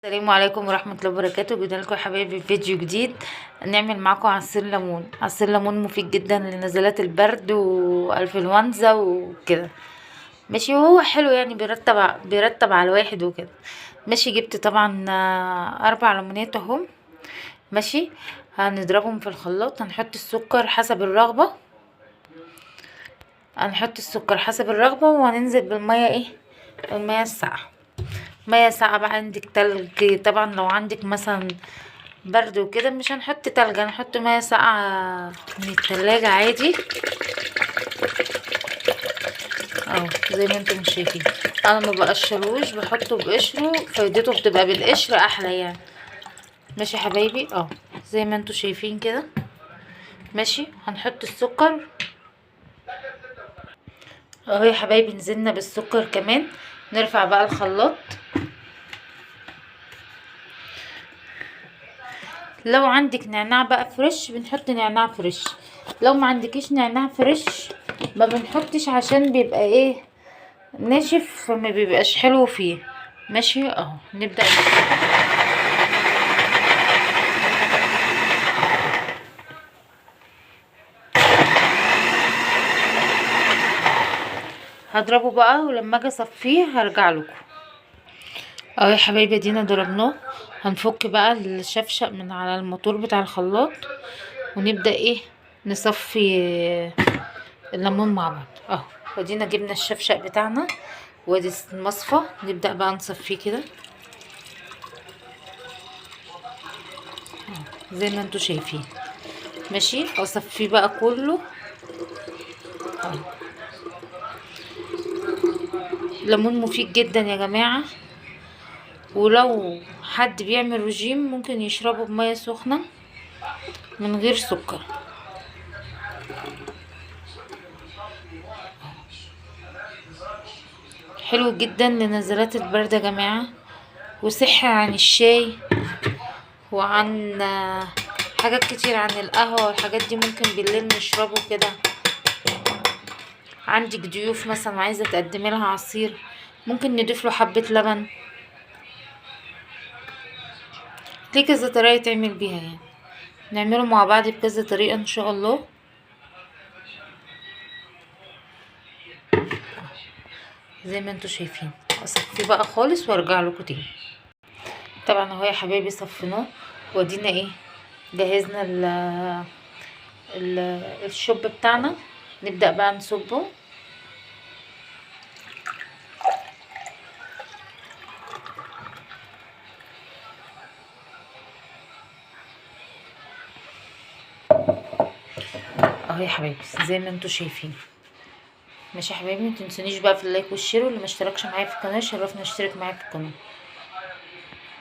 السلام عليكم ورحمة الله وبركاته. جدا لكم يا حبايبي فيديو جديد. نعمل معاكم عصير ليمون. عصير ليمون مفيد جدا لنزلات البرد والانفلونزا وكده، ماشي. وهو حلو يعني بيرتب على الواحد وكده، ماشي. جبت طبعا 4 ليمونات اهم، ماشي. هنضربهم في الخلاط. هنحط السكر حسب الرغبة، وهننزل بالمية المية الساقعة. مية ساقعة بقى، عندك تلج طبعا، لو عندك مثلا برد وكده مش هنحط تلج، هنحط مية ساقعة من التلاجة عادي اهو زي ما انتم مش شايفين. انا ما بقشروش، بحطه بقشره، فايدته بتبقى بالقشر احلى يعني، ماشي يا حبايبي. زي ما انتم شايفين كده، ماشي. هنحط السكر اهو يا حبايبي، نزلنا بالسكر كمان. نرفع بقى الخلاط. لو عندك نعناع بقى فريش بنحط نعناع فريش، لو ما عندكيش نعناع فريش ما بنحطش، عشان بيبقى ناشف فما بيبقاش حلو فيه، ماشي. اهو نبدأ هضربه بقى، ولما اجي اصفيه هرجع لكم اهو يا حبايبي. ادينا ضربناه. هنفك بقى الشفشق من على الموتور بتاع الخلاط، ونبدأ نصفي الليمون مع بعض اهو. ادينا جبنا الشفشق بتاعنا، وادي المصفى. نبدأ بقى نصفيه كده زي ما انتوا شايفين، ماشي. اصفيه بقى كله اهو. ليمون مفيد جدا يا جماعة، ولو حد بيعمل رجيم ممكن يشربه بمية سخنة من غير سكر. حلو جدا لنزلات البرد يا جماعة، وصحي عن الشاي وعن حاجات كتير، عن القهوة والحاجات دي. ممكن بالليل نشربه كده. عندك ضيوف مثلا عايزة تقدمي لها عصير، ممكن نضيف له حبة لبن. ليه كذا طريقة تعمل بيها يعني، نعمله مع بعض بكذا طريقة ان شاء الله. زي ما انتوا شايفين. اصفيه بقى خالص وارجع لكم تاني. طبعا اهو يا حبايبي صفيناه، ودينا جهزنا الشوب بتاعنا. نبدأ بقى نصبه اهو يا حبايبي زي ما انتوا شايفين، ماشي يا حبايبي. متنسونيش بقى في اللايك والشير، واللي ما اشتركش معايا في القناه يشرفنا يشترك معايا في القناه.